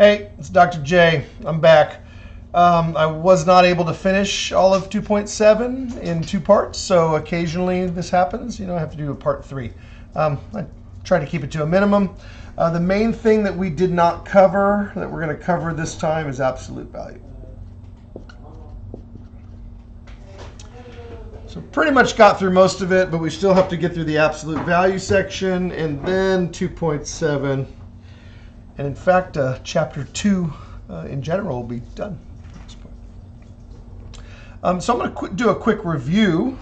Hey, it's Dr. J. I'm back. I was not able to finish all of 2.7 in 2 parts, so occasionally this happens. I have to do a part 3. I try to keep it to a minimum. The main thing that we did not cover, that we're going to cover this time, is absolute value. So pretty much got through most of it, but we still have to get through the absolute value section and then 2.7. And in fact, chapter 2 in general will be done at this point. So I'm going to do a quick review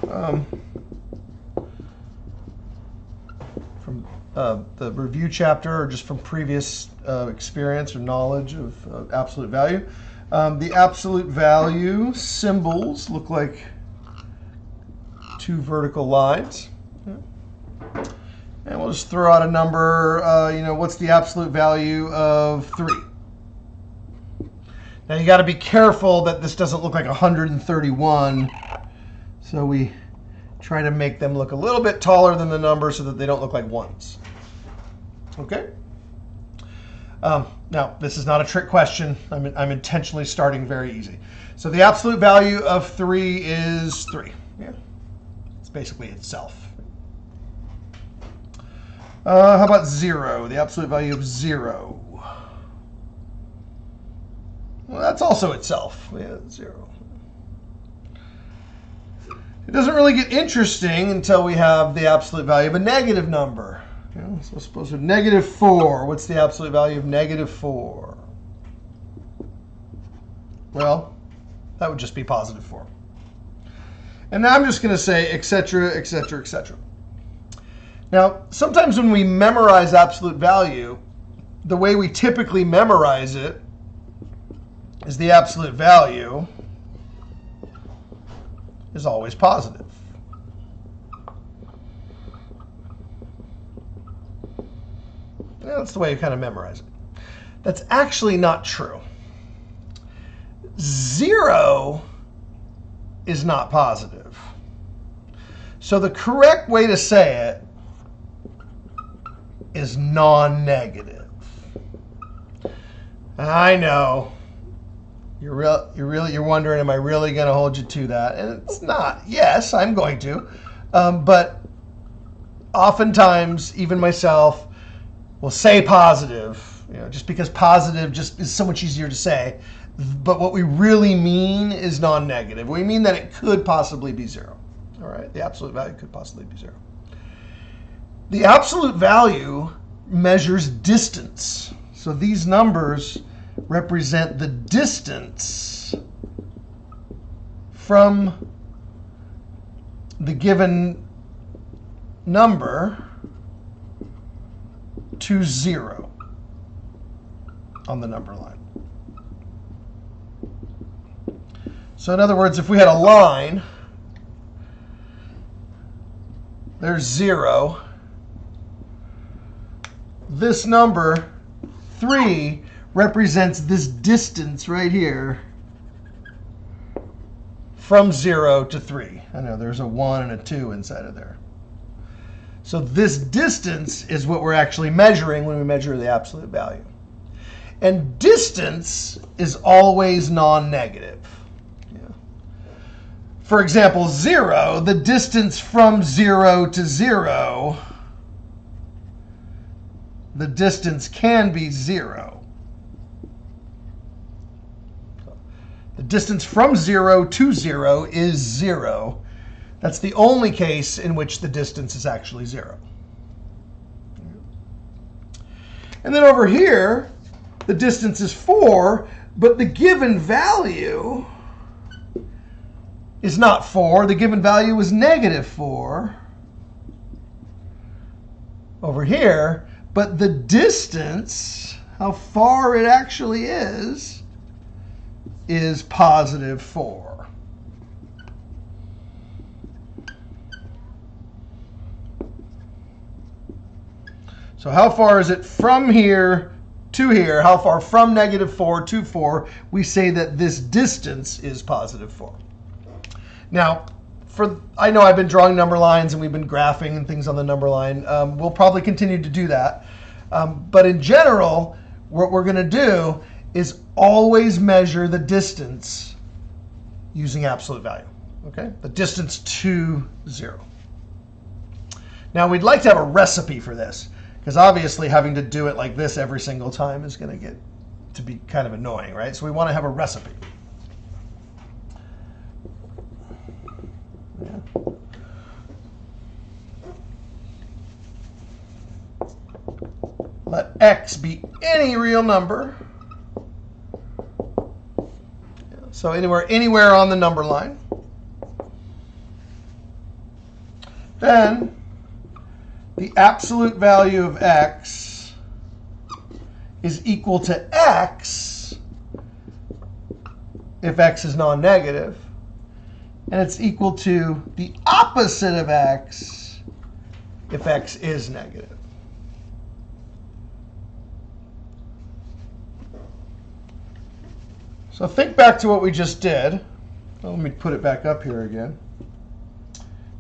from the review chapter, or just from previous experience or knowledge of absolute value. The absolute value symbols look like 2 vertical lines. And we'll just throw out a number, what's the absolute value of 3? Now you got to be careful that this doesn't look like 131. So we try to make them look a little bit taller than the number so that they don't look like 1s. Okay? Now, this is not a trick question. I'm intentionally starting very easy. So the absolute value of 3 is 3. Yeah. It's basically itself. How about 0? The absolute value of 0. Well, that's also itself. Yeah, 0. It doesn't really get interesting until we have the absolute value of a negative number. So suppose with negative 4. What's the absolute value of negative 4? Well, that would just be positive 4. And now I'm just going to say etc., etc., etc. Now, sometimes when we memorize absolute value, the way we typically memorize it is the absolute value is always positive. Yeah, that's the way you kind of memorize it. That's actually not true. 0 is not positive. So the correct way to say it is non-negative. I know you're wondering, am I really going to hold you to that? And it's not. Yes, I'm going to, but oftentimes even myself will say positive, just because positive just is so much easier to say. But what we really mean is non-negative. We mean that it could possibly be 0. All right, the absolute value could possibly be 0. The absolute value measures distance. So these numbers represent the distance from the given number to 0 on the number line. So in other words, if we had a line, there's 0. This number, 3, represents this distance right here from 0 to 3. I know there's a 1 and a 2 inside of there. So this distance is what we're actually measuring when we measure the absolute value. And distance is always non-negative. For example, 0, the distance from 0 to 0, the distance can be 0. The distance from 0 to 0 is 0. That's the only case in which the distance is actually 0. And then over here, the distance is 4, but the given value is not 4. The given value is negative 4 over here. But the distance, how far it actually is positive 4. So how far is it from here to here? How far from negative 4 to 4? We say that this distance is positive 4. Now, I know I've been drawing number lines and we've been graphing and things on the number line. We'll probably continue to do that. But in general, what we're going to do is always measure the distance using absolute value, okay? The distance to 0. Now, we'd like to have a recipe for this, because obviously having to do it like this every single time is going to get to be kind of annoying, right? So we want to have a recipe. Yeah. Let x be any real number. So anywhere on the number line. Then the absolute value of x is equal to x if x is non-negative, and it's equal to the opposite of x if x is negative. So think back to what we just did. Well, let me put it back up here again.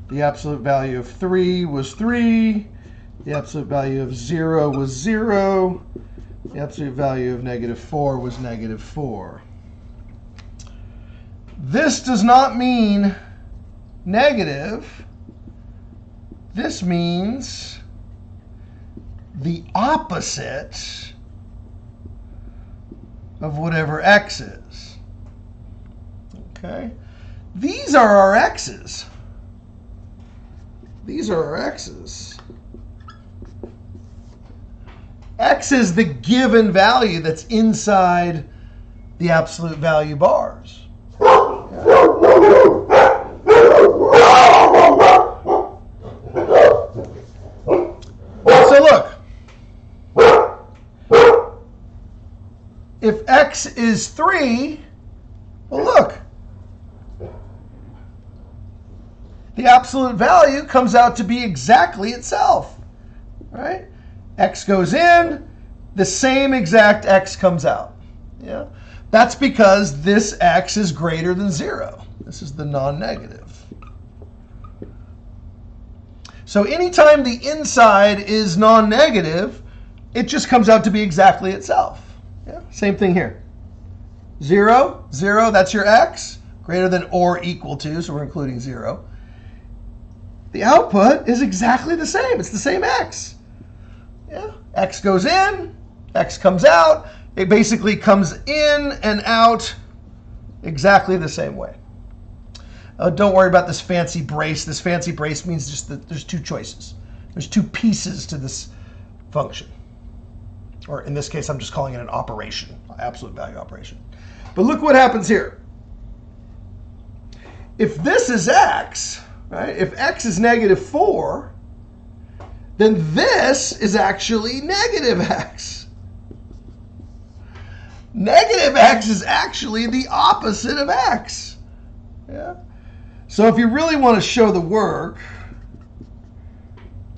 The absolute value of 3 was 3. The absolute value of 0 was 0. The absolute value of -4 was -4. This does not mean negative. This means the opposite of whatever x is. Okay? These are our x's. These are our x's. X is the given value that's inside the absolute value bars. So look, if x is 3, well look, the absolute value comes out to be exactly itself, right? X goes in, the same exact x comes out. Yeah, that's because this x is greater than 0. This is the non-negative. So anytime the inside is non-negative, it just comes out to be exactly itself. Yeah, same thing here. 0, 0, that's your x, greater than or equal to, so we're including 0. The output is exactly the same. It's the same x. Yeah, x goes in, x comes out. It basically comes in and out exactly the same way. Don't worry about this fancy brace. This fancy brace means just that there's two choices. There's two pieces to this function. Or in this case, I'm just calling it an operation, absolute value operation. But look what happens here. If this is x, right? If x is -4, then this is actually -x. -x is actually the opposite of x. Yeah. So if you really want to show the work,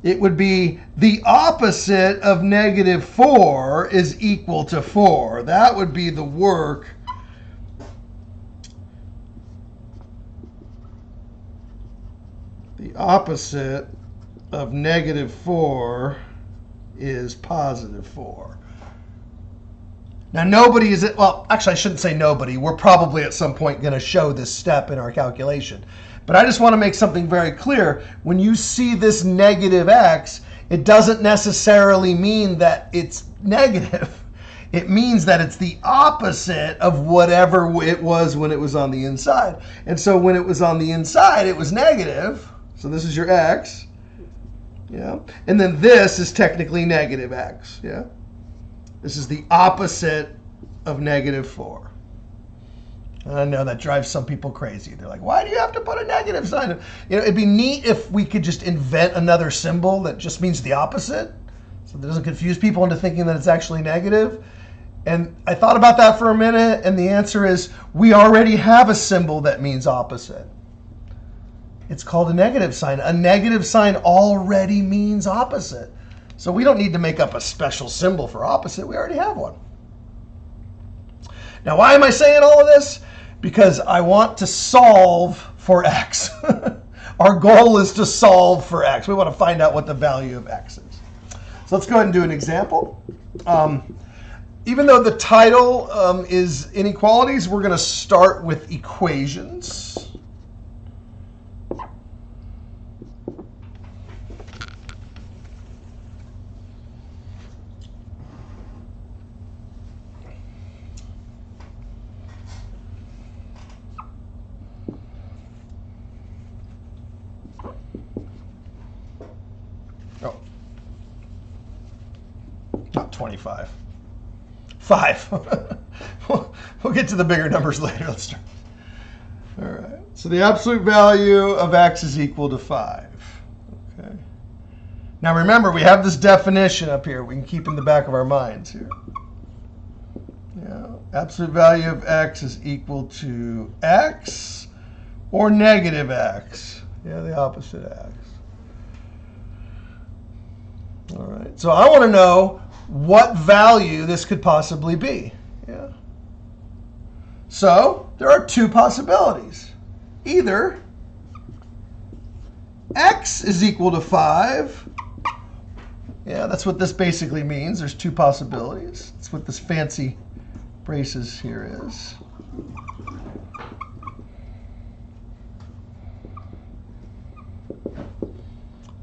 it would be the opposite of -4 is equal to 4. That would be the work. The opposite of -4 is +4. Now nobody is, well, actually I shouldn't say nobody. We're probably at some point going to show this step in our calculation. But I just want to make something very clear. When you see this -x, it doesn't necessarily mean that it's negative. It means that it's the opposite of whatever it was when it was on the inside. And so when it was on the inside, it was negative. So this is your x. Yeah. And then this is technically -x. Yeah. This is the opposite of -4. And I know that drives some people crazy. They're like, why do you have to put a negative sign? You know, it'd be neat if we could just invent another symbol that just means the opposite, so that doesn't confuse people into thinking that it's actually negative. And I thought about that for a minute, and the answer is we already have a symbol that means opposite. It's called a negative sign. A negative sign already means opposite. So we don't need to make up a special symbol for opposite. We already have one. Now, why am I saying all of this? Because I want to solve for x. Our goal is to solve for x. We want to find out what the value of x is. So let's go ahead and do an example. even though the title is Inequalities, we're going to start with equations. Oh, not 25. 5. We'll get to the bigger numbers later. Let's start. All right. So the absolute value of x is equal to 5. Okay. Now remember, we have this definition up here. We can keep in the back of our minds here. Yeah. Absolute value of x is equal to x or negative x. Yeah, the opposite x. All right. So I want to know what value this could possibly be. Yeah. So there are two possibilities. Either x is equal to 5. Yeah, that's what this basically means. There's two possibilities. That's what this fancy braces here is.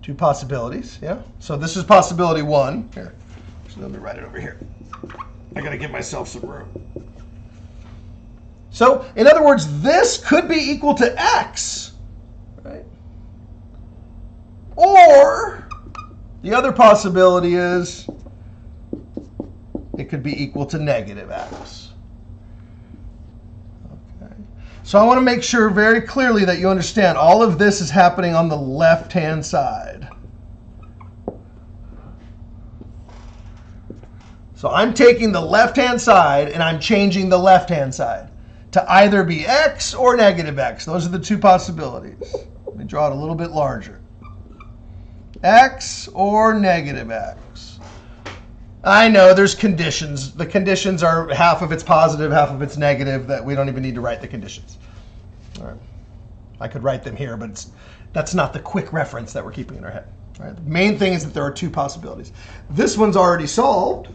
Two possibilities, yeah? So this is possibility 1. Here, so let me write it over here. I got to give myself some room. So, in other words, this could be equal to x, right? Or the other possibility is it could be equal to negative x. Okay. So I want to make sure very clearly that you understand all of this is happening on the left-hand side. So I'm taking the left-hand side and I'm changing the left-hand side to either be x or negative x. Those are the two possibilities. Let me draw it a little bit larger. X or negative x. I know there's conditions. The conditions are half of it's positive, half of it's negative, that we don't even need to write the conditions. All right. I could write them here, but that's not the quick reference that we're keeping in our head. All right. The main thing is that there are two possibilities. This one's already solved.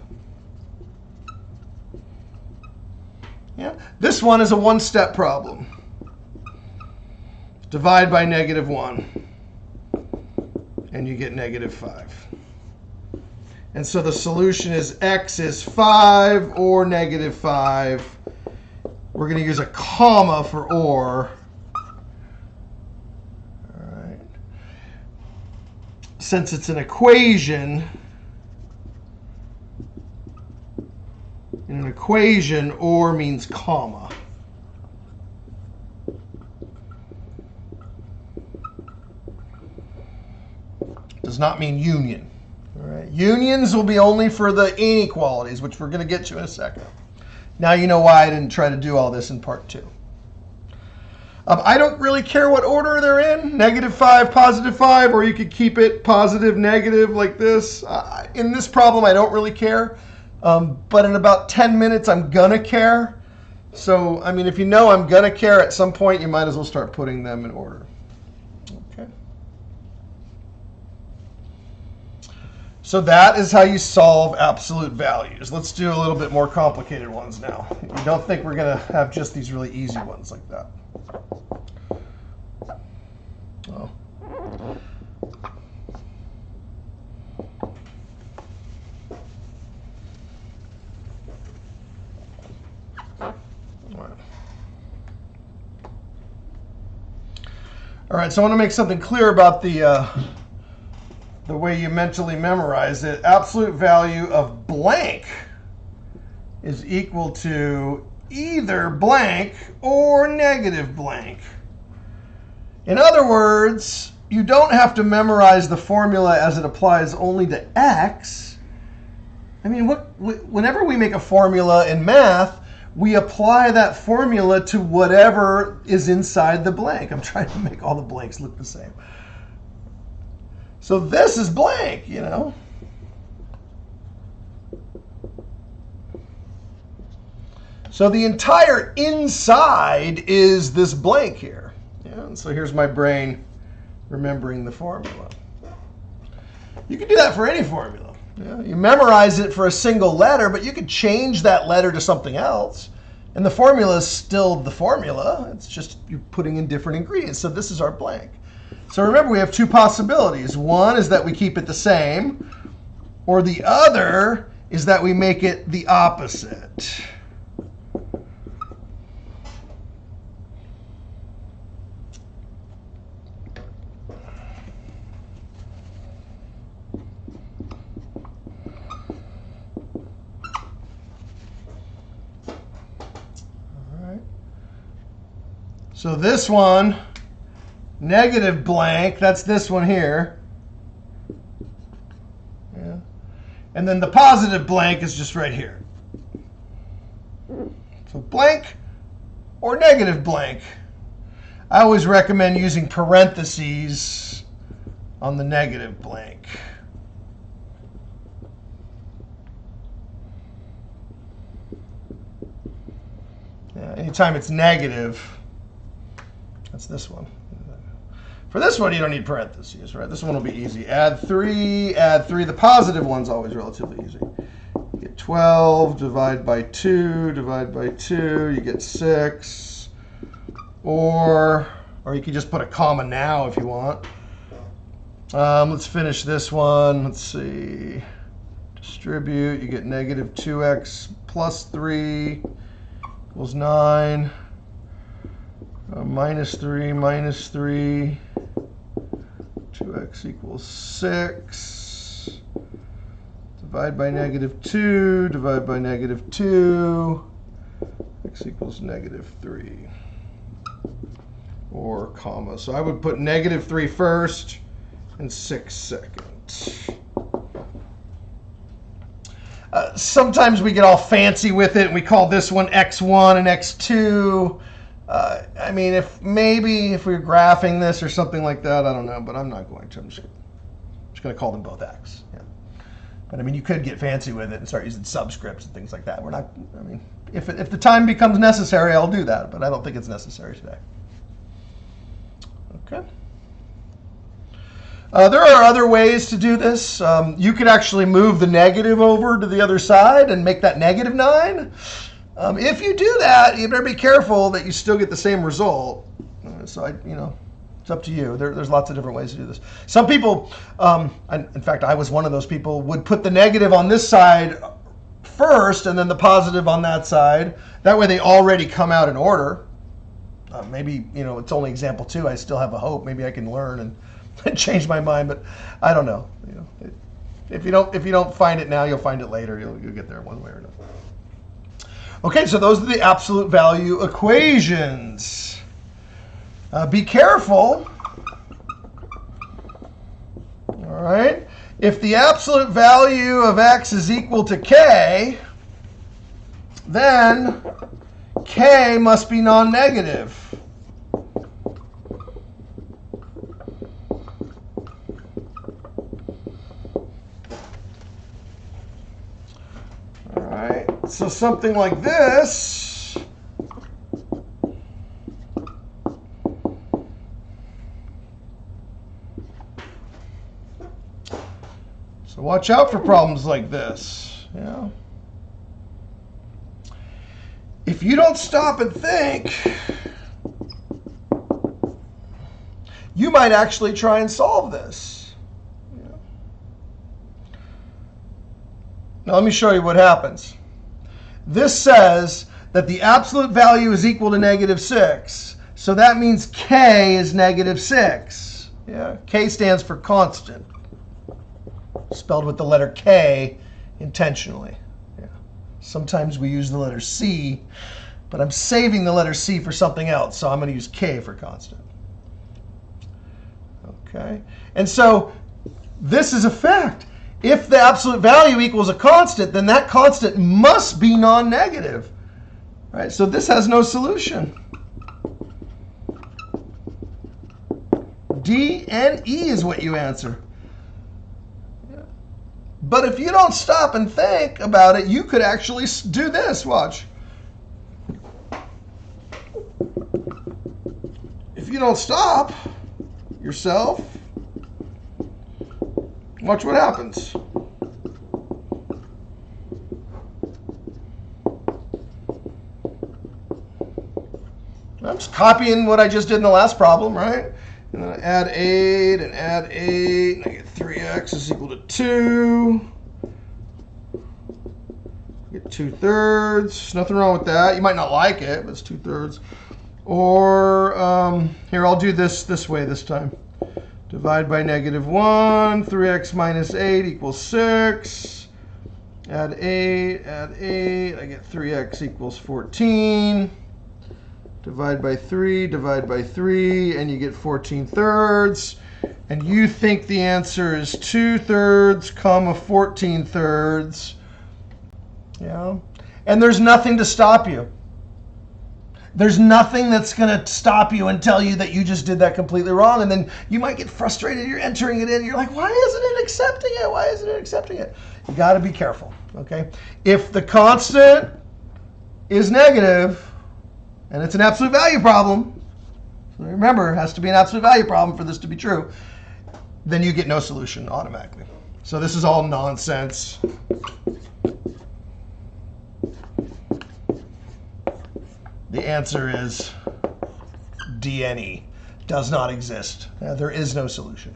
Yeah. This one is a one-step problem. Divide by -1, and you get -5. And so the solution is x is 5 or -5. We're going to use a comma for or. All right. Since it's an equation, in an equation, or means comma. Does not mean union. All right. Unions will be only for the inequalities, which we're going to get to in a second. Now you know why I didn't try to do all this in part 2. I don't really care what order they're in, -5, +5, or you could keep it positive, negative like this. In this problem, I don't really care. But in about 10 minutes, I'm going to care. So, I mean, if you know I'm going to care at some point, you might as well start putting them in order. Okay. So that is how you solve absolute values. Let's do a little bit more complicated ones now. You don't think we're going to have just these really easy ones like that. Oh. All right, so I want to make something clear about the way you mentally memorize it. Absolute value of blank is equal to either blank or negative blank. In other words, you don't have to memorize the formula as it applies only to x. I mean, whenever we make a formula in math, we apply that formula to whatever is inside the blank. I'm trying to make all the blanks look the same. So this is blank, you know. So the entire inside is this blank here. Yeah, and so here's my brain remembering the formula. You can do that for any formula. Yeah, you memorize it for a single letter, but you could change that letter to something else. And the formula is still the formula. It's just you're putting in different ingredients. So this is our blank. So remember, we have two possibilities. One is that we keep it the same, or the other is that we make it the opposite. So this one, negative blank, that's this one here. Yeah. And then the positive blank is just right here. So blank or negative blank. I always recommend using parentheses on the negative blank. Yeah, anytime it's negative, that's this one. For this one, you don't need parentheses, right? This one will be easy. Add 3, add 3. The positive one's always relatively easy. You get 12, divide by 2, divide by 2, you get 6. Or you can just put a comma now if you want. Let's finish this one. Let's see. Distribute, you get negative 2x plus 3 equals 9. Minus 3, 2x equals 6. Divide by negative 2, divide by negative 2. X equals negative 3. Or comma. So I would put negative 3 first and 6 second. Sometimes we get all fancy with it and we call this one x1 and x2. I mean, if we're graphing this or something like that, I don't know, but I'm not going to. I'm just going to call them both x. Yeah. But I mean, you could get fancy with it and start using subscripts and things like that. We're not. I mean, if the time becomes necessary, I'll do that, but I don't think it's necessary today. Okay. There are other ways to do this. You could actually move the negative over to the other side and make that negative 9. If you do that, you better be careful that you still get the same result. So it's up to you. There's lots of different ways to do this. Some people, in fact, I was one of those people, would put the negative on this side first and then the positive on that side. That way they already come out in order. Maybe, it's only example 2. I still have a hope. Maybe I can learn and change my mind, but I don't know. If you don't find it now, you'll find it later. You'll get there one way or another. Okay, so those are the absolute value equations. Be careful. All right. If the absolute value of x is equal to k, then k must be non-negative. All right. So something like this. So watch out for problems like this. Yeah. If you don't stop and think, you might actually try and solve this. Yeah. Now let me show you what happens. This says that the absolute value is equal to negative 6. So that means k is negative 6. Yeah, k stands for constant. Spelled with the letter K intentionally. Yeah. Sometimes we use the letter C, but I'm saving the letter C for something else, so I'm going to use K for constant. Okay, and so this is a fact. If the absolute value equals a constant, then that constant must be non-negative. Right? So this has no solution. D and E is what you answer. But if you don't stop and think about it, you could actually do this. Watch. If you don't stop yourself, watch what happens. I'm just copying what I just did in the last problem, right? And then I add 8 and add 8, and I get 3x is equal to 2. Get 2/3. Nothing wrong with that. You might not like it, but it's 2/3. Or here, I'll do this way this time. Divide by -1. 3x minus 8 equals 6. Add 8, add 8. I get 3x equals 14. Divide by 3, and you get 14/3. And you think the answer is 2/3, 14/3. Yeah. And there's nothing to stop you. There's nothing that's going to stop you and tell you that you just did that completely wrong. And then you might get frustrated. You're entering it in. You're like, why isn't it accepting it? Why isn't it accepting it? You got to be careful. Okay. If the constant is negative, and it's an absolute value problem, so remember, it has to be an absolute value problem for this to be true, then you get no solution automatically. So this is all nonsense. The answer is DNE, does not exist. There is no solution.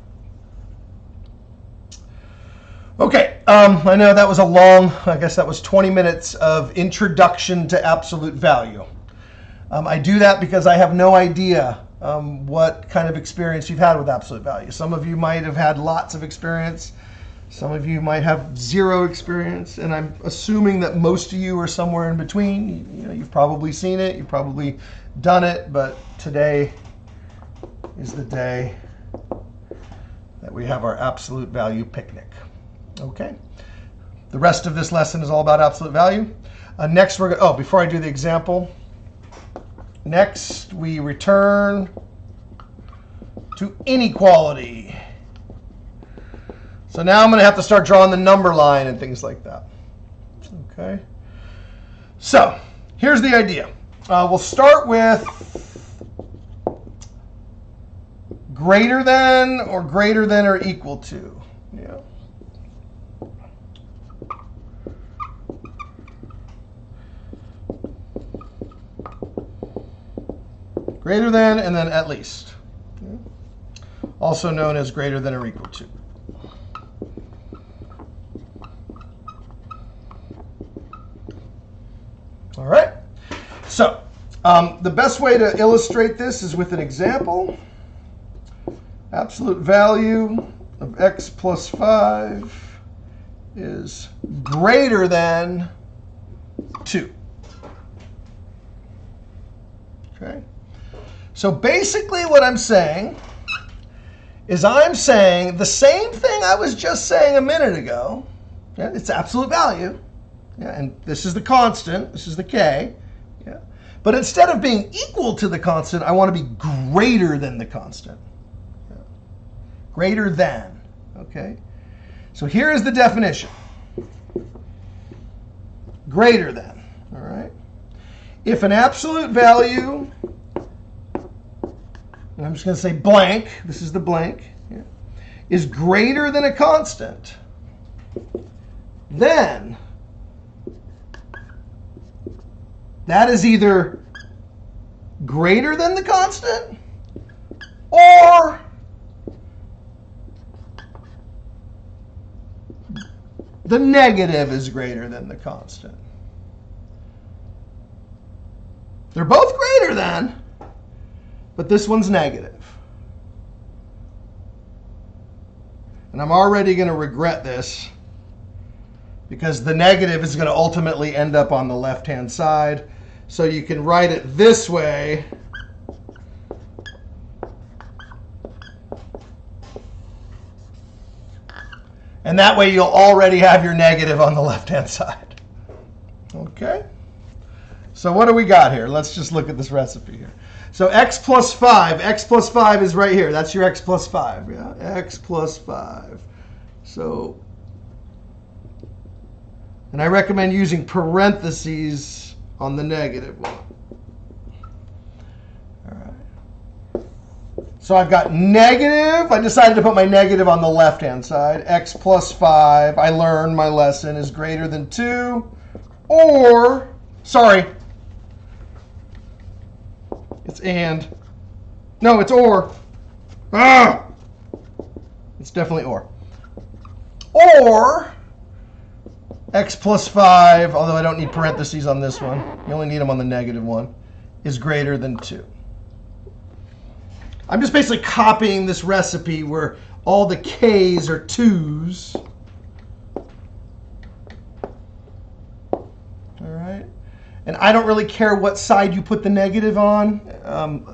Okay, I know that was a long, I guess that was 20 minutes of introduction to absolute value. I do that because I have no idea what kind of experience you've had with absolute value. Some of you might have had lots of experience. Some of you might have zero experience. And I'm assuming that most of you are somewhere in between. You know, you've probably seen it. You've probably done it. But today is the day that we have our absolute value picnic. Okay? The rest of this lesson is all about absolute value. Next, we're going to, before I do the example, next, we return to inequality. So now I'm going to have to start drawing the number line and things like that. Okay. So here's the idea. We'll start with greater than or equal to. Yeah. Greater than, and then at least. Okay. Also known as greater than or equal to. All right. So the best way to illustrate this is with an example. Absolute value of x plus 5 is greater than 2. Okay. So basically what I'm saying is I'm saying the same thing I was just saying a minute ago. Yeah, it's absolute value. Yeah, and this is the constant. This is the k. Yeah. But instead of being equal to the constant, I want to be greater than the constant. Yeah. Greater than. Okay. So here is the definition. Greater than. All right. If an absolute value, and I'm just going to say blank, this is the blank, yeah, is greater than a constant, then that is either greater than the constant or the negative is greater than the constant. They're both greater than, but this one's negative. And I'm already going to regret this because the negative is going to ultimately end up on the left-hand side. So you can write it this way. And that way you'll already have your negative on the left-hand side. Okay? So what do we got here? Let's just look at this recipe here. So x plus 5 is right here. That's your x plus 5. Yeah, x plus 5. So, and I recommend using parentheses on the negative one. All right. So I've got negative. I decided to put my negative on the left-hand side. X plus 5, I learned my lesson, is greater than 2. Or, sorry, it's It's and. No, it's or. Ah! It's definitely or. Or x plus 5, although I don't need parentheses on this one. You only need them on the negative one, is greater than 2. I'm just basically copying this recipe where all the k's are 2's. All right. And I don't really care what side you put the negative on.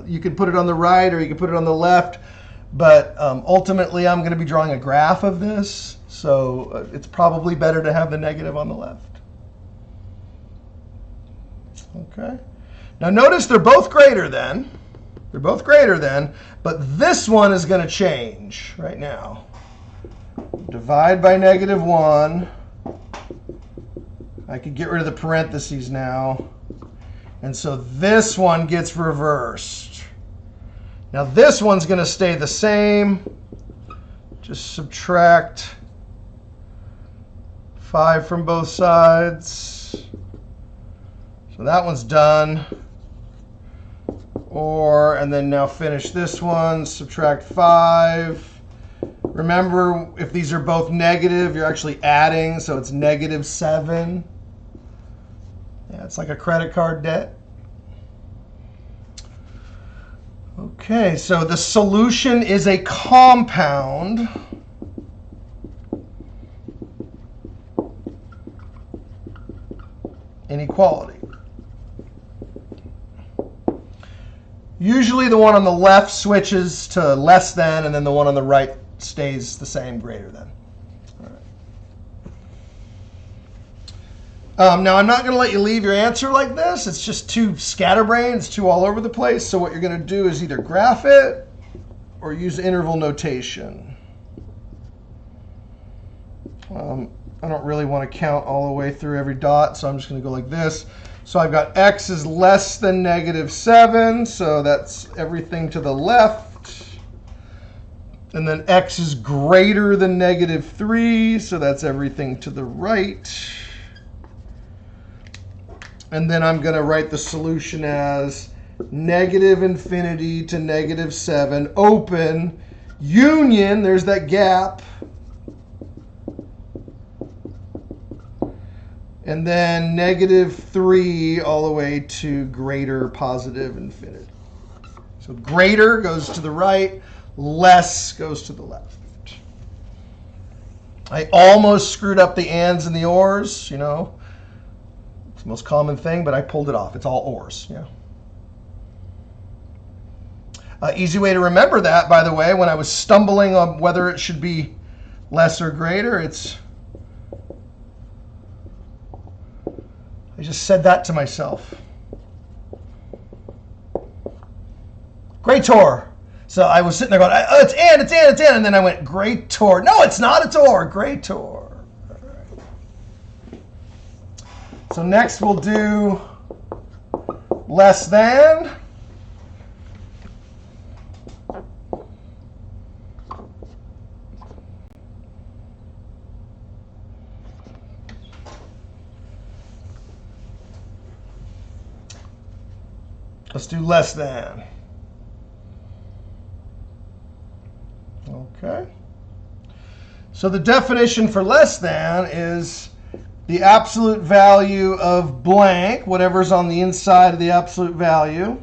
You can put it on the right or you can put it on the left. But ultimately, I'm going to be drawing a graph of this. So it's probably better to have the negative on the left. Okay. Now notice they're both greater than. They're both greater than. But this one is going to change right now. Divide by negative 1. I could get rid of the parentheses now. And so this one gets reversed. Now this one's going to stay the same. Just subtract 5 from both sides. So that one's done. And then now finish this one. Subtract 5. Remember, if these are both negative, you're actually adding, so it's negative 7. Yeah, it's like a credit card debt. Okay, so the solution is a compound. Inequality. Usually the one on the left switches to less than, and then the one on the right stays the same, greater than. All right. Now, I'm not going to let you leave your answer like this. It's just too scatterbrained. It's too all over the place. So what you're going to do is either graph it or use interval notation. I don't really want to count all the way through every dot, so I'm just going to go like this. So I've got x is less than negative 7, so that's everything to the left. And then x is greater than negative 3, so that's everything to the right. And then I'm going to write the solution as negative infinity to negative 7, open, union, there's that gap. And then negative 3 all the way to greater positive infinity. So greater goes to the right, less goes to the left. I almost screwed up the ands and the ors, you know. It's the most common thing, but I pulled it off. It's all ors, yeah. Easy way to remember that, by the way, when I was stumbling on whether it should be less or greater, I just said that to myself. Greater. So I was sitting there going, oh, it's and. And then I went, greater. No, it's not, it's or. Greater. All right. So next we'll do less than. Let's do less than. Okay. So the definition for less than is the absolute value of blank, whatever's on the inside of the absolute value.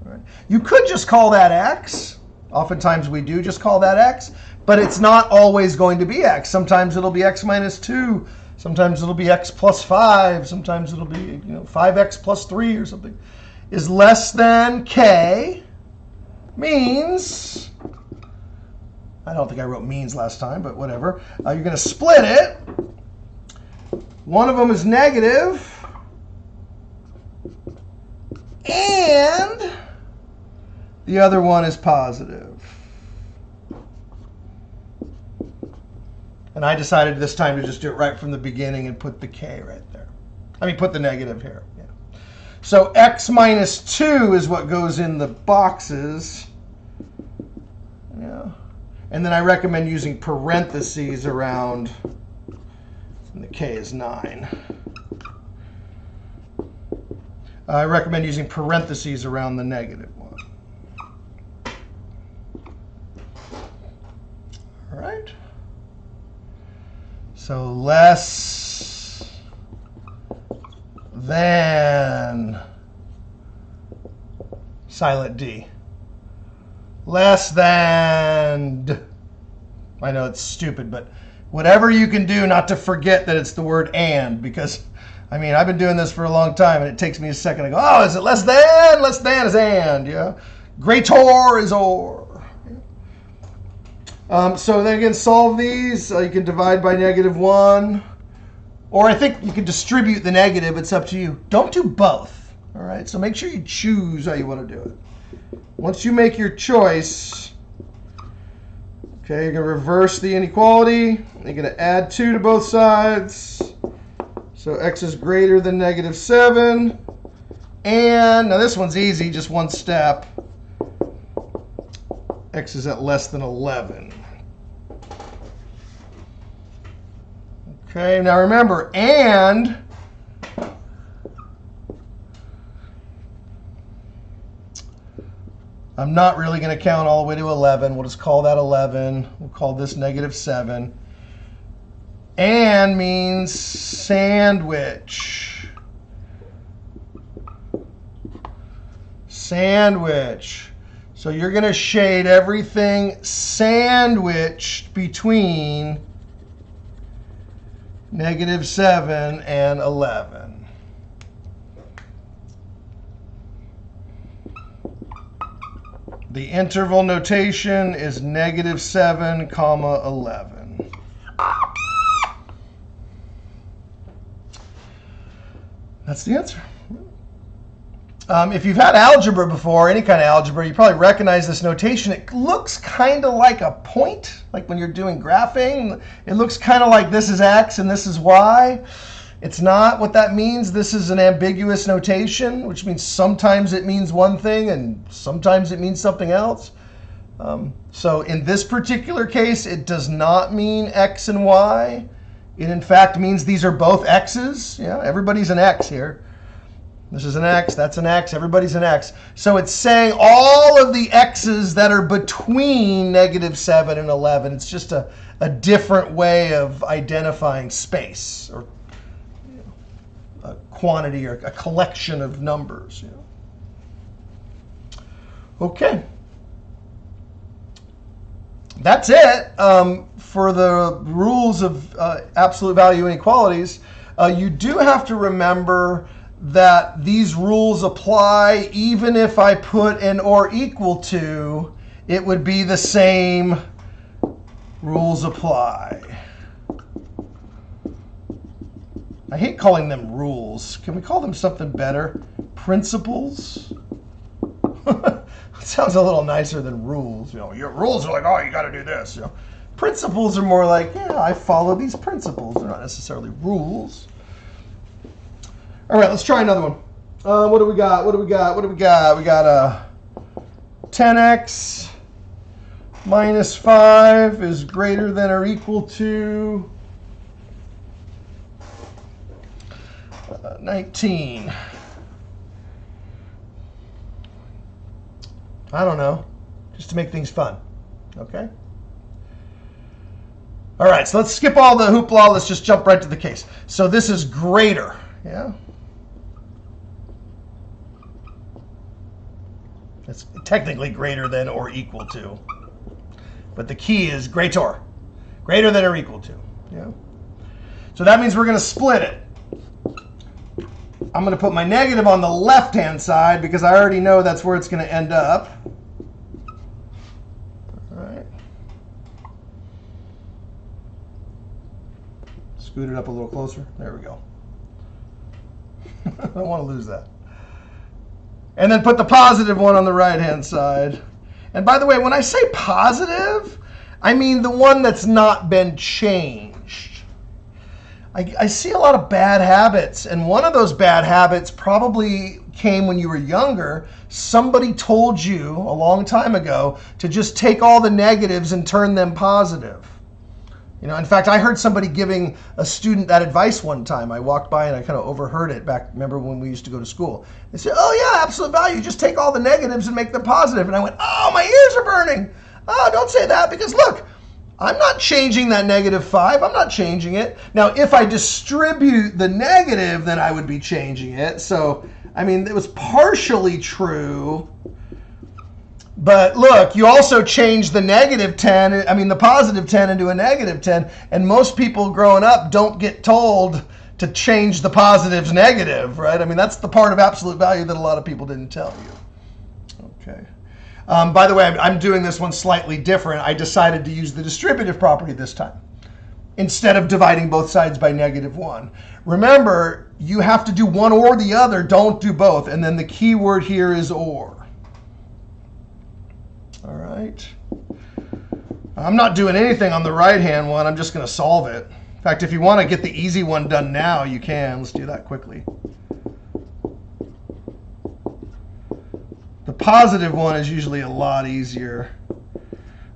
Right. You could just call that x. Oftentimes we do just call that x, but it's not always going to be x. Sometimes it'll be x minus 2. Sometimes it'll be x plus 5. Sometimes it'll be 5x plus 3 or something. Is less than k means, I don't think I wrote means last time, but whatever. You're going to split it. One of them is negative, and the other one is positive. And I decided this time to just do it right from the beginning and put the k right there. I mean, put the negative here. Yeah. So x minus 2 is what goes in the boxes. Yeah. And then I recommend using parentheses around, and the k is 9. I recommend using parentheses around the negative one. So less than silent D. Less than, I know it's stupid, but whatever you can do not to forget that it's the word and, because, I mean, I've been doing this for a long time, and it takes me a second to go, oh, is it less than? Less than is and, yeah. Greater is or. So then again, solve these. You can divide by -1. Or I think you can distribute the negative. It's up to you. Don't do both. All right, so make sure you choose how you want to do it. Once you make your choice, okay, you're going to reverse the inequality. You're going to add 2 to both sides. So x is greater than -7. And now this one's easy, just one step. X is at less than 11. Okay, now remember, and I'm not really going to count all the way to 11. We'll just call that 11. We'll call this -7. And means sandwich. Sandwich. So you're going to shade everything sandwiched between -7 and 11. The interval notation is -7, 11. That's the answer. If you've had algebra before, any kind of algebra, you probably recognize this notation. It looks kind of like a point, like when you're doing graphing. It looks kind of like this is x and this is y. It's not what that means. This is an ambiguous notation, which means sometimes it means one thing and sometimes it means something else. So in this particular case, it does not mean x and y. It in fact means these are both x's. Yeah, everybody's an x here. This is an x, that's an x, everybody's an x. So it's saying all of the x's that are between -7 and 11. It's just a different way of identifying space, or a quantity, or a collection of numbers. Okay. That's it for the rules of absolute value inequalities. You do have to remember that these rules apply even if I put an or equal to, it would be the same rules apply. I hate calling them rules. Can we call them something better? Principles? It sounds a little nicer than rules. Your rules are like, oh, you got to do this. Principles are more like, yeah, I follow these principles. They're not necessarily rules. All right, let's try another one. What do we got? We got 10x minus 5 is greater than or equal to 19. I don't know, just to make things fun, okay? All right, so let's skip all the hoopla. Let's just jump right to the case. So this is greater, yeah? It's technically greater than or equal to, but the key is greater than or equal to, yeah? So that means we're going to split it. I'm going to put my negative on the left-hand side because I already know that's where it's going to end up. All right. Scoot it up a little closer. There we go. I don't want to lose that. And then put the positive one on the right-hand side. And by the way, when I say positive, I mean the one that's not been changed. I see a lot of bad habits, and one of those bad habits probably came when you were younger. Somebody told you a long time ago to just take all the negatives and turn them positive. In fact, I heard somebody giving a student that advice one time. I walked by and I kind of overheard it back, remember when we used to go to school. They said, oh yeah, absolute value, just take all the negatives and make them positive. And I went, oh, my ears are burning. Oh, don't say that, because look, I'm not changing that -5. I'm not changing it. Now, if I distribute the negative, then I would be changing it. So, I mean, it was partially true. But look, you also change the the positive 10 into a -10. And most people growing up don't get told to change the positives negative, right? I mean, that's the part of absolute value that a lot of people didn't tell you. Okay. By the way, I'm doing this one slightly different. I decided to use the distributive property this time instead of dividing both sides by -1. Remember, you have to do one or the other. Don't do both. And then the key word here is or. All right. I'm not doing anything on the right-hand one. I'm just going to solve it. In fact, if you want to get the easy one done now, you can. Let's do that quickly. The positive one is usually a lot easier.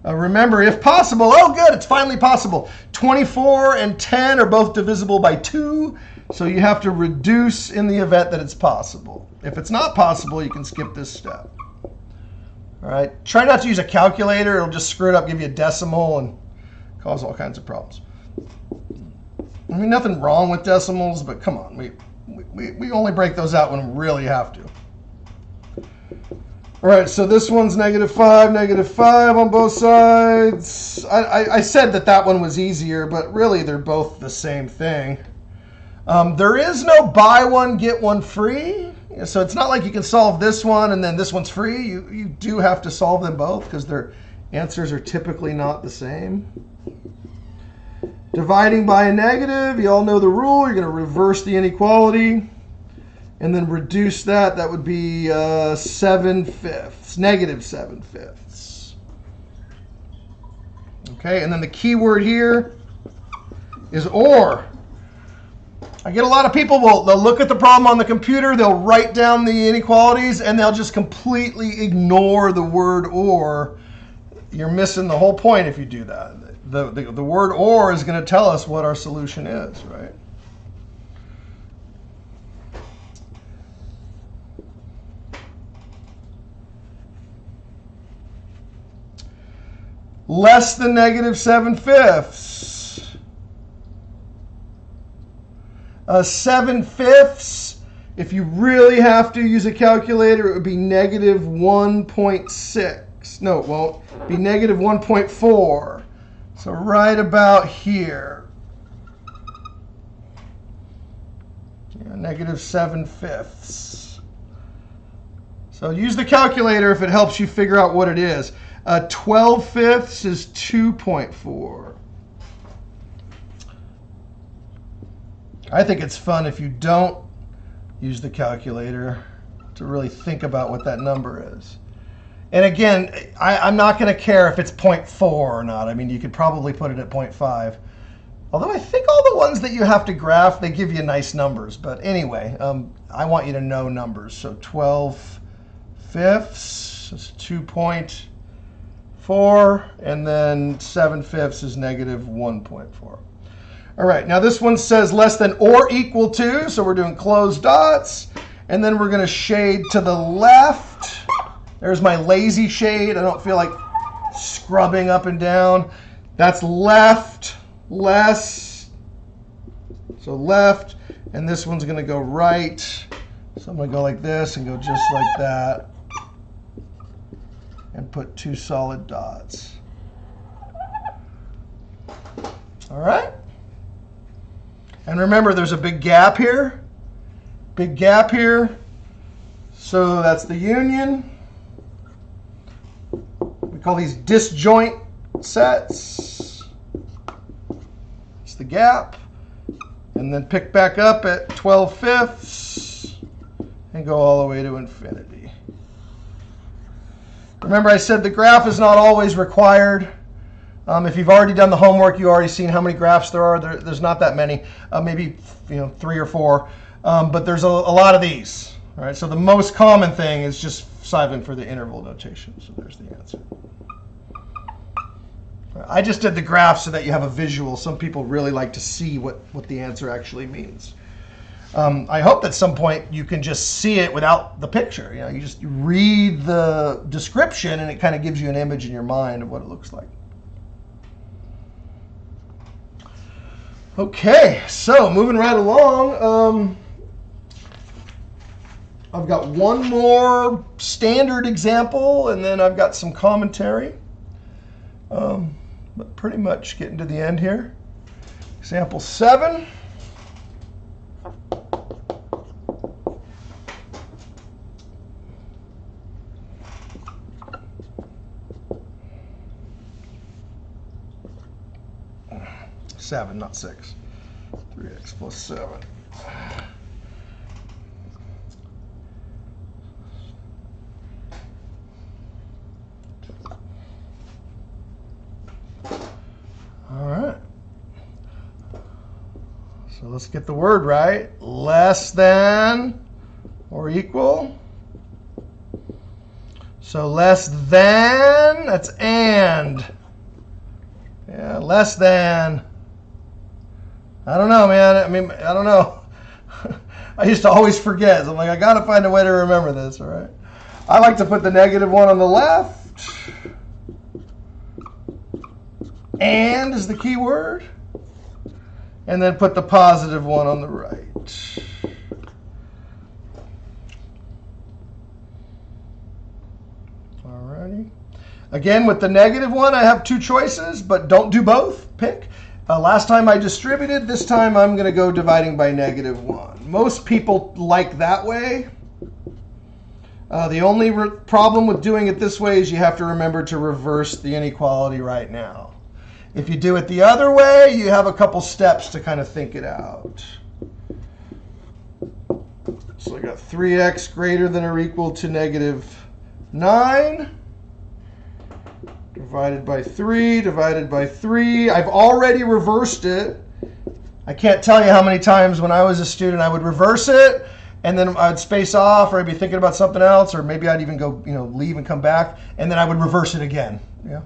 Remember, if possible, oh good, it's finally possible. 24 and 10 are both divisible by 2, so you have to reduce in the event that it's possible. If it's not possible, you can skip this step. All right, try not to use a calculator. It'll just screw it up, give you a decimal, and cause all kinds of problems. I mean, nothing wrong with decimals, but come on, we only break those out when we really have to. All right, so this one's -5 on both sides. I said that one was easier, but really they're both the same thing. There is no buy one, get one free. So it's not like you can solve this one and then this one's free. You do have to solve them both because their answers are typically not the same. Dividing by a negative, you all know the rule. You're going to reverse the inequality. And then reduce that. That would be 7/5, -7/5. Okay, and then the key word here is or. I get a lot of people, they'll look at the problem on the computer, they'll write down the inequalities, and they'll just completely ignore the word or. You're missing the whole point if you do that. The word or is going to tell us what our solution is, right? Less than -7/5. 7/5, if you really have to use a calculator, it would be -1.6. No, it won't. Be -1.4. So right about here. Yeah, -7/5. So use the calculator if it helps you figure out what it is. 12/5 is 2.4. I think it's fun if you don't use the calculator to really think about what that number is. And again, I'm not going to care if it's 0.4 or not. I mean, you could probably put it at 0.5. Although I think all the ones that you have to graph, they give you nice numbers. But anyway, I want you to know numbers. So 12/5 is 2.4, and then 7/5 is -1.4. All right, now this one says less than or equal to, so we're doing closed dots, and then we're going to shade to the left. There's my lazy shade. I don't feel like scrubbing up and down. That's left, less, so left, and this one's going to go right. So I'm going to go like this and go just like that, and put 2 solid dots. All right. And remember, there's a big gap here. Big gap here. So that's the union. We call these disjoint sets. It's the gap. And then pick back up at 12/5 and go all the way to infinity. Remember, I said the graph is not always required. If you've already done the homework, you've already seen how many graphs there are. There's not that many, maybe 3 or 4, but there's a lot of these. All right, so the most common thing is just solving for the interval notation. So there's the answer. I just did the graph so that you have a visual. Some people really like to see what the answer actually means. I hope at some point you can just see it without the picture. You just read the description, and it kind of gives you an image in your mind of what it looks like. Okay, so moving right along, I've got one more standard example, and then I've got some commentary. But pretty much getting to the end here. Example 7. Seven, not 6. 3x plus 7. All right. So let's get the word right. Less than or equal. So less than, that's and. Yeah, less than. I don't know, man. I mean, I don't know. I used to always forget. So I'm like, I got to find a way to remember this, all right? I like to put the -1 on the left. And is the key word. And then put the +1 on the right. All righty. Again, with the -1, I have 2 choices, but don't do both. Pick. Last time I distributed. This time I'm going to go dividing by -1. Most people like that way. The only problem with doing it this way is you have to remember to reverse the inequality right now. If you do it the other way, you have a couple steps to kind of think it out. So I got 3x greater than or equal to -9. Divided by 3, divided by 3. I've already reversed it. I can't tell you how many times when I was a student I would reverse it, and then I'd space off, or I'd be thinking about something else, or maybe I'd even go, leave and come back, and then I would reverse it again. Yeah.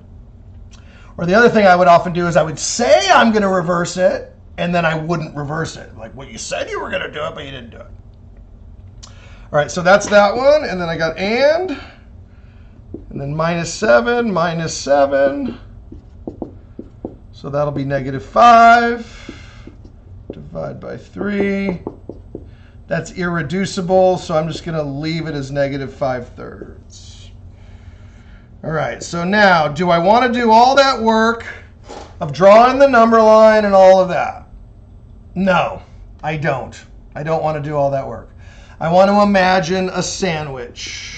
Or the other thing I would often do is I would say I'm going to reverse it, and then I wouldn't reverse it. Like, well, you said you were going to do it, but you didn't do it. All right, so that's that one, and then I got and then -7, -7. So that'll be -5. Divide by 3. That's irreducible, so I'm just going to leave it as -5/3. All right, so now, do I want to do all that work of drawing the number line and all of that? No, I don't. I don't want to do all that work. I want to imagine a sandwich.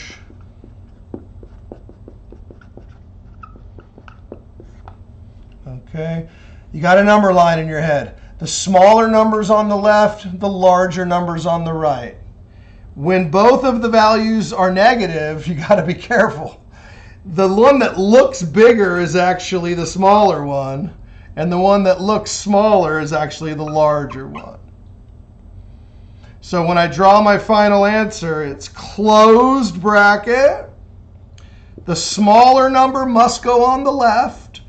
Okay, you got a number line in your head. The smaller numbers on the left, the larger numbers on the right. When both of the values are negative, you got to be careful. The one that looks bigger is actually the smaller one, and the one that looks smaller is actually the larger one. So when I draw my final answer, it's closed bracket. The smaller number must go on the left.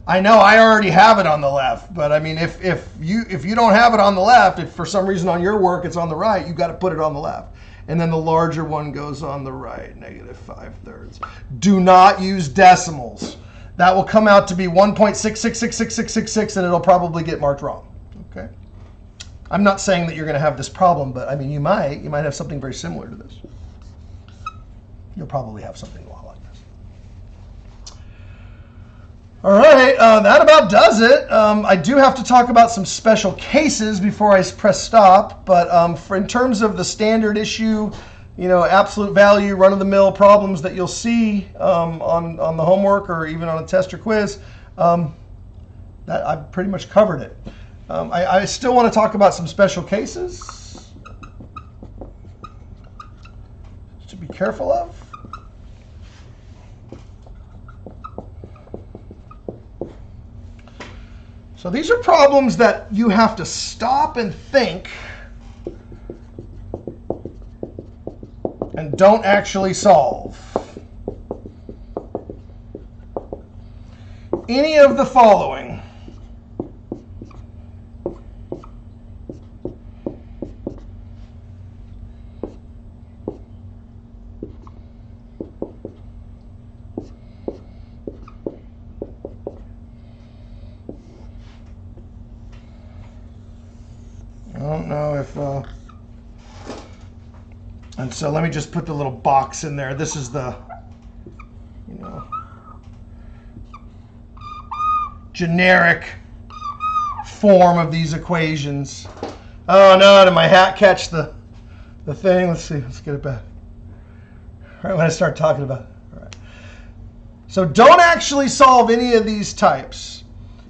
I know I already have it on the left, but I mean, if you don't have it on the left, if for some reason on your work it's on the right, you've got to put it on the left. And then the larger one goes on the right, -5/3. Do not use decimals. That will come out to be 1.66666666, and it'll probably get marked wrong. Okay. I'm not saying that you're going to have this problem, but I mean, you might have something very similar to this. You'll probably have something a lot like this. All right, that about does it. I do have to talk about some special cases before I press stop, but in terms of the standard issue, absolute value, run-of-the-mill problems that you'll see on the homework or even on a test or quiz, that I've pretty much covered it. I still want to talk about some special cases to be careful of. So these are problems that you have to stop and think and don't actually solve. Any of the following. And so let me just put the little box in there. This is the, generic form of these equations. Oh no, did my hat catch the thing? Let's see, let's get it back. All right, when I start talking about it. All right. So don't actually solve any of these types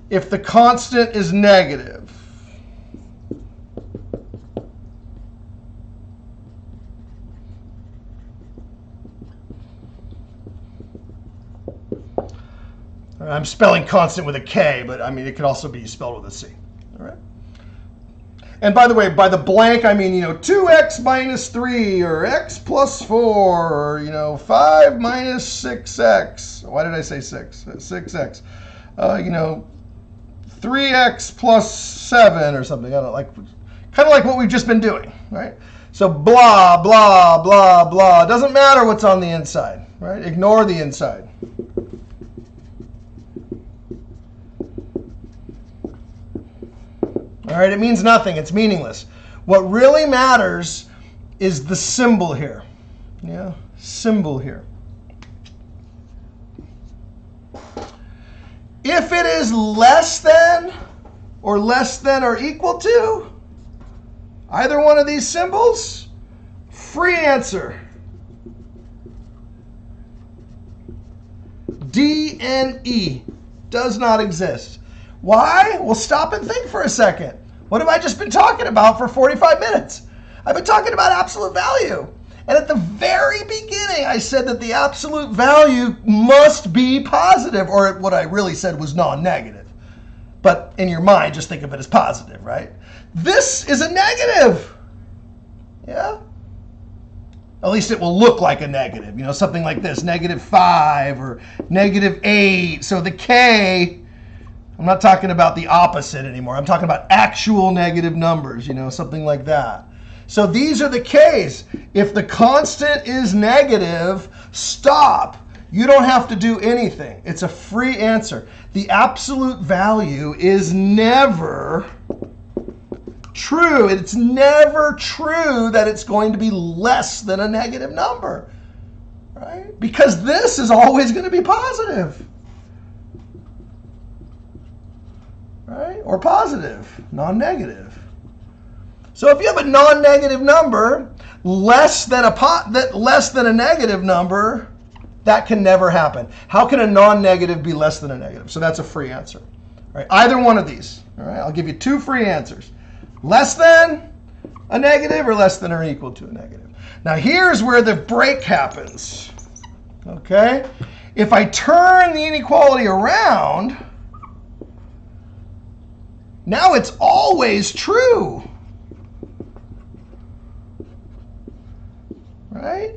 if the constant is negative. I'm spelling constant with a K, but I mean, it could also be spelled with a C. All right. And by the way, by the blank, I mean, 2x minus 3, or x plus 4, or, 5 minus 6x. Why did I say 6? 6x. 3x plus 7 or something. I don't like, kind of like what we've just been doing, right? So blah, blah, blah, blah. It doesn't matter what's on the inside, right? Ignore the inside. All right, it means nothing. It's meaningless. What really matters is the symbol here. Yeah, symbol here. If it is less than or equal to either one of these symbols, free answer. D and E does not exist. Why? Well, stop and think for a second. What have I just been talking about for 45 minutes? I've been talking about absolute value. And at the very beginning, I said that the absolute value must be positive, or what I really said was non-negative. But in your mind, just think of it as positive, right? This is a negative. Yeah? At least it will look like a negative, something like this, -5 or -8. So the K, I'm not talking about the opposite anymore. I'm talking about actual negative numbers, something like that. So these are the K's. If the constant is negative, stop. You don't have to do anything. It's a free answer. The absolute value is never true. It's never true that it's going to be less than a negative number, right? Because this is always going to be positive. Right? Or positive, non-negative. So if you have a non-negative number less than a negative number, that can never happen. How can a non-negative be less than a negative? So that's a free answer. All right? Either one of these. All right? I'll give you two free answers. Less than a negative or less than or equal to a negative. Now here's where the break happens. Okay? If I turn the inequality around, now it's always true, right?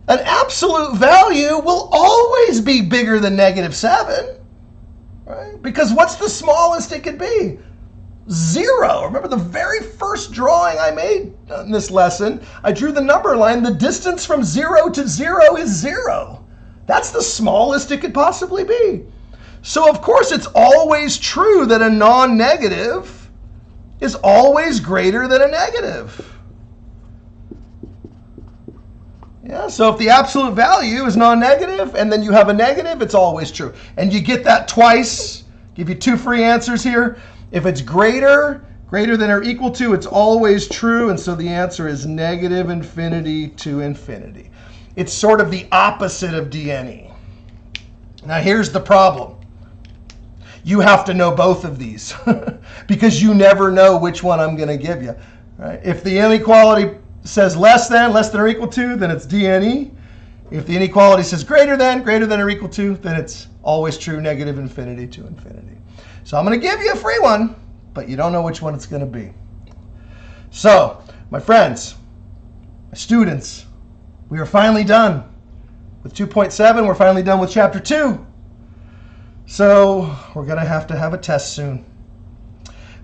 An absolute value will always be bigger than -7, right? Because what's the smallest it could be? 0. Remember the very first drawing I made in this lesson, I drew the number line. The distance from 0 to 0 is 0. That's the smallest it could possibly be. So of course it's always true that a non-negative is always greater than a negative. Yeah, so if the absolute value is non-negative and then you have a negative, it's always true. And you get that twice. Give you two free answers here. If it's greater than or equal to, it's always true. And so the answer is -infinity to infinity. It's sort of the opposite of DNE. Now here's the problem. You have to know both of these because you never know which one I'm going to give you. Right? If the inequality says less than or equal to, then it's DNE. If the inequality says greater than or equal to, then it's always true, -infinity to infinity. So I'm going to give you a free one, but you don't know which one it's going to be. So, my friends, my students, we are finally done with 2.7. We're finally done with chapter 2. So we're going to have a test soon.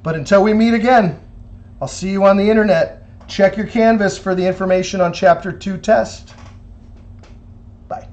But until we meet again, I'll see you on the internet. Check your Canvas for the information on chapter 2 test. Bye.